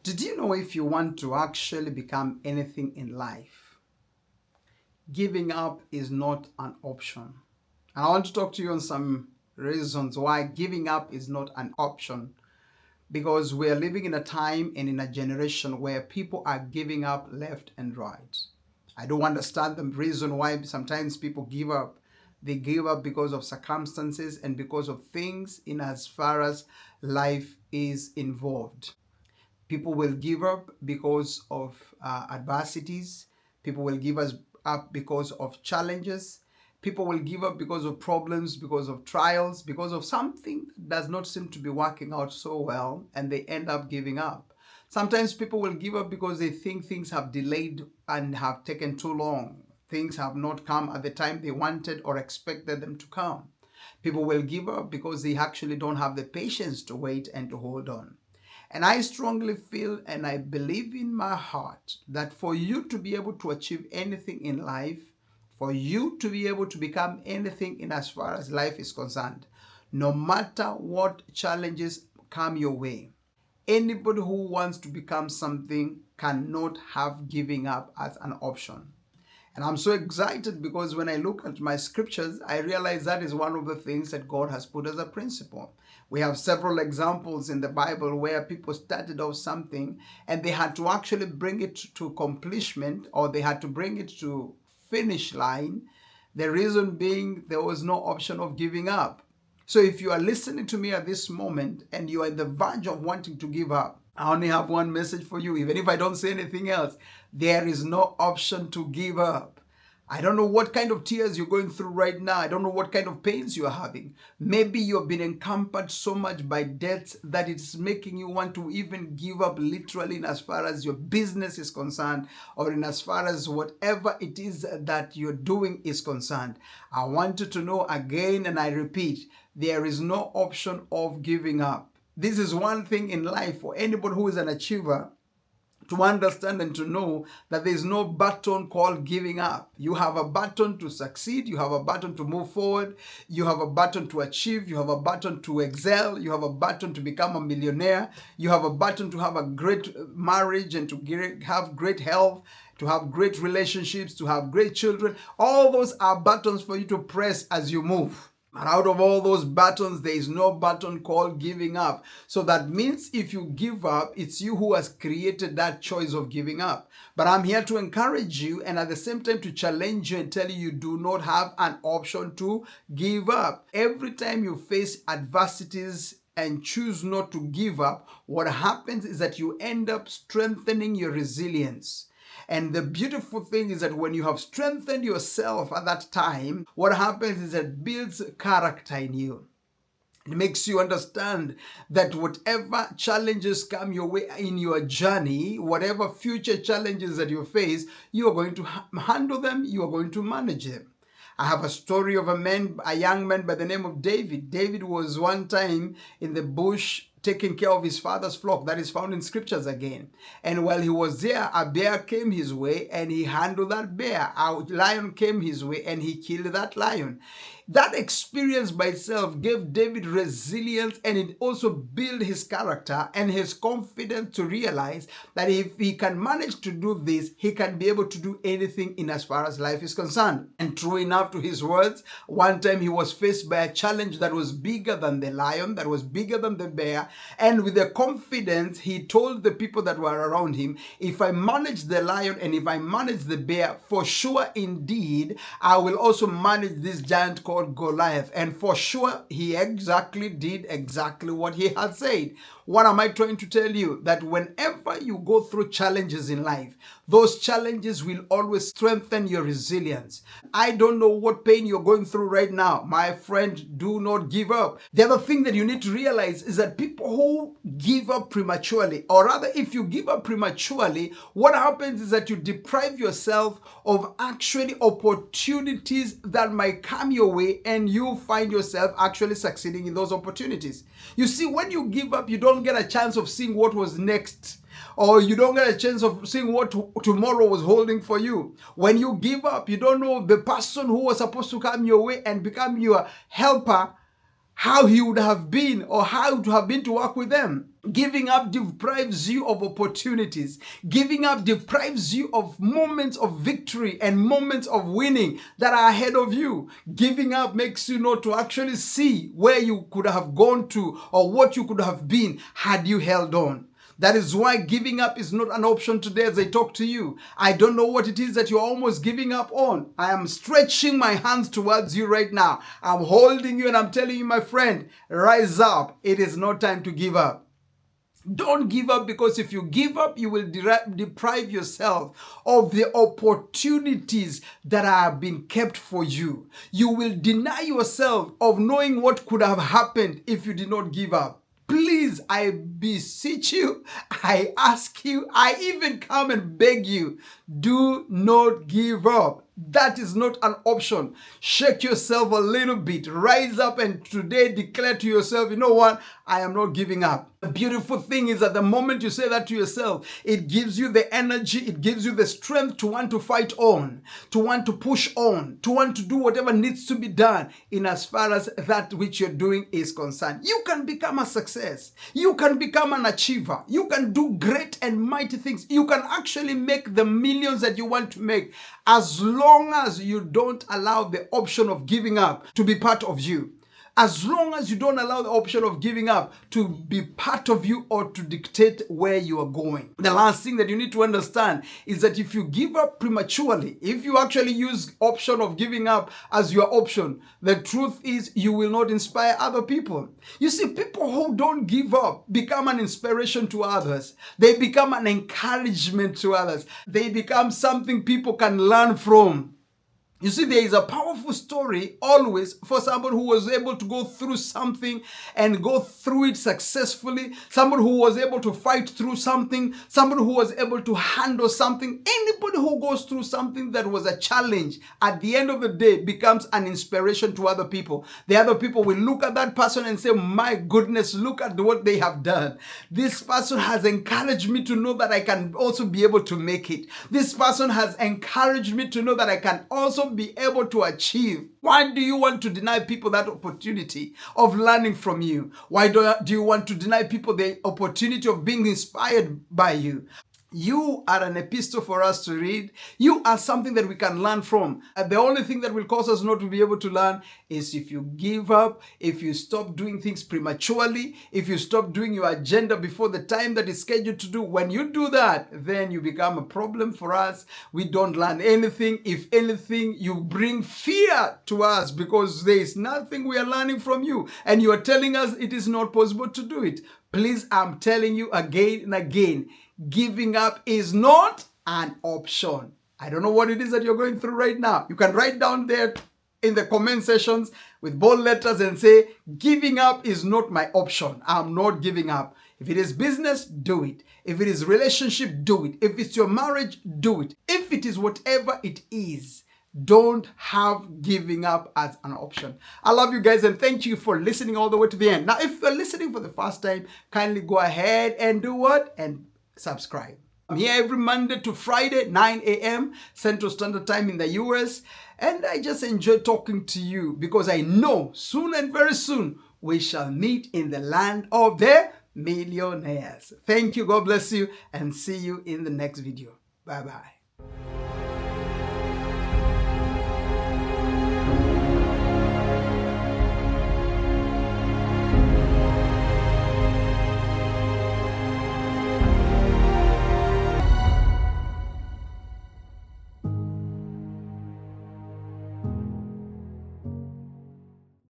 Did you know if you want to actually become anything in life, giving up is not an option? And I want to talk to you on some reasons why giving up is not an option. Because we are living in a time and in a generation where people are giving up left and right. I don't understand the reason why sometimes people give up. They give up because of circumstances and because of things in as far as life is involved. People will give up because of adversities. People will give us up because of challenges. People will give up because of problems, because of trials, because of something that does not seem to be working out so well, and they end up giving up. Sometimes people will give up because they think things have delayed and have taken too long. Things have not come at the time they wanted or expected them to come. People will give up because they actually don't have the patience to wait and to hold on. And I strongly feel and I believe in my heart that for you to be able to achieve anything in life, for you to be able to become anything in as far as life is concerned, no matter what challenges come your way, anybody who wants to become something cannot have giving up as an option. And I'm so excited because when I look at my scriptures, I realize that is one of the things that God has put as a principle. We have several examples in the Bible where people started off something and they had to actually bring it to completion, or they had to bring it to finish line. The reason being there was no option of giving up. So if you are listening to me at this moment and you are at the verge of wanting to give up, I only have one message for you. Even if I don't say anything else, there is no option to give up. I don't know what kind of tears you're going through right now. I don't know what kind of pains you're having. Maybe you've been encumbered so much by debts that it's making you want to even give up, literally, in as far as your business is concerned, or in as far as whatever it is that you're doing is concerned. I want you to know again, and I repeat, there is no option of giving up. This is one thing in life for anybody who is an achiever to understand and to know that there is no button called giving up. You have a button to succeed. You have a button to move forward. You have a button to achieve. You have a button to excel. You have a button to become a millionaire. You have a button to have a great marriage and to have great health, to have great relationships, to have great children. All those are buttons for you to press as you move. And out of all those buttons, there is no button called giving up. So that means if you give up, it's you who has created that choice of giving up. But I'm here to encourage you and at the same time to challenge you and tell you do not have an option to give up. Every time you face adversities and choose not to give up, what happens is that you end up strengthening your resilience. And the beautiful thing is that when you have strengthened yourself at that time, what happens is it builds character in you. It makes you understand that whatever challenges come your way in your journey, whatever future challenges that you face, you are going to handle them, you are going to manage them. I have a story of a young man by the name of David. David was one time in the bush taking care of his father's flock. That is found in scriptures again. And while he was there, a bear came his way and he handled that bear. A lion came his way and he killed that lion. That experience by itself gave David resilience, and it also built his character and his confidence to realize that if he can manage to do this, he can be able to do anything in as far as life is concerned. And true enough to his words, one time he was faced by a challenge that was bigger than the lion, that was bigger than the bear. And with the confidence, he told the people that were around him, if I manage the lion and if I manage the bear, for sure indeed, I will also manage this giant called Goliath. And for sure, he exactly did exactly what he had said. What am I trying to tell you? That whenever you go through challenges in life, those challenges will always strengthen your resilience. I don't know what pain you're going through right now. My friend, do not give up. The other thing that you need to realize is that people who give up prematurely, or rather if you give up prematurely, what happens is that you deprive yourself of actually opportunities that might come your way, and you find yourself actually succeeding in those opportunities. You see, when you give up, you don't get a chance of seeing what was next, or you don't get a chance of seeing what tomorrow was holding for you. When you give up, you don't know the person who was supposed to come your way and become your helper, how he would have been or how it would have been to work with them. Giving up deprives you of opportunities. Giving up deprives you of moments of victory and moments of winning that are ahead of you. Giving up makes you not to actually see where you could have gone to or what you could have been had you held on. That is why giving up is not an option today as I talk to you. I don't know what it is that you're almost giving up on. I am stretching my hands towards you right now. I'm holding you and I'm telling you, my friend, rise up. It is not time to give up. Don't give up, because if you give up, you will deprive yourself of the opportunities that have been kept for you. You will deny yourself of knowing what could have happened if you did not give up. Please, I beseech you, I ask you, I even come and beg you, do not give up. That is not an option. Shake yourself a little bit. Rise up and today declare to yourself, you know what? I am not giving up. The beautiful thing is that the moment you say that to yourself, it gives you the energy, it gives you the strength to want to fight on, to want to push on, to want to do whatever needs to be done in as far as that which you're doing is concerned. You can become a success. You can become an achiever. You can do great and mighty things. You can actually make the millions that you want to make, as long as you don't allow the option of giving up to be part of you. As long as you don't allow the option of giving up to be part of you or to dictate where you are going. The last thing that you need to understand is that if you give up prematurely, if you actually use option of giving up as your option, the truth is you will not inspire other people. You see, people who don't give up become an inspiration to others. They become an encouragement to others. They become something people can learn from. You see, there is a powerful story always for somebody who was able to go through something and go through it successfully, somebody who was able to fight through something, somebody who was able to handle something. Anybody who goes through something that was a challenge, at the end of the day, becomes an inspiration to other people. The other people will look at that person and say, my goodness, look at what they have done. This person has encouraged me to know that I can also be able to make it. This person has encouraged me to know that I can also be able to achieve. Why do you want to deny people that opportunity of learning from you? Why do you want to deny people the opportunity of being inspired by you? You are an epistle for us to read. You are something that we can learn from. And the only thing that will cause us not to be able to learn is if you give up, if you stop doing things prematurely, if you stop doing your agenda before the time that is scheduled to do. When you do that, then you become a problem for us. We don't learn anything. If anything, you bring fear to us because there is nothing we are learning from you. And you are telling us it is not possible to do it. Please, I'm telling you again and again, giving up is not an option. I don't know what it is that you're going through right now. You can write down there in the comment sections with bold letters and say, giving up is not my option. I'm not giving up. If it is business, do it. If it is relationship, do it. If it's your marriage, do it. If it is whatever it is, don't have giving up as an option. I love you guys and thank you for listening all the way to the end. Now, if you're listening for the first time, kindly go ahead and do what? And subscribe. I'm here every Monday to Friday, 9 a.m. Central Standard Time in the US. And I just enjoy talking to you because I know soon and very soon we shall meet in the land of the millionaires. Thank you. God bless you and see you in the next video. Bye-bye.